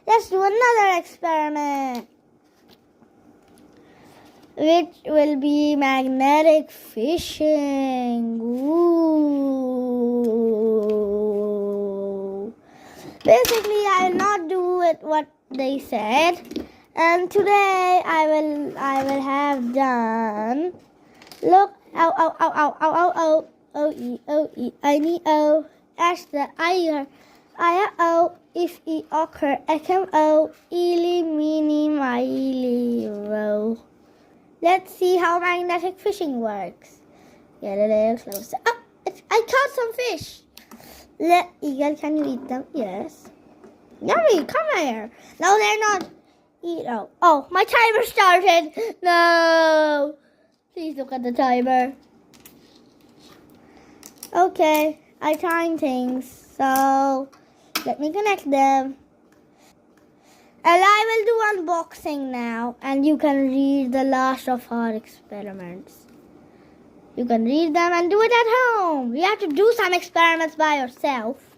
Let's do another experiment, which will be magnetic fishing. Ooh. Basically, I will not do it what they said, and today I will have done. Look, ow, ow, ow, ow, ow, ow, ow, o, e, I need o, as the I, o, if e, occur, o, eely, meeny, mily, row. Let's see how magnetic fishing works. Get a little closer. Oh, I caught some fish. Eagle, can you eat them? Yes. Yummy, come here. No, they're not. Eat. Oh, my timer started. No. Please look at the timer. Okay, I timed things. So, let me connect them. And I will do unboxing now. And you can read the last of our experiments. You can read them and do it at home. You have to do some experiments by yourself.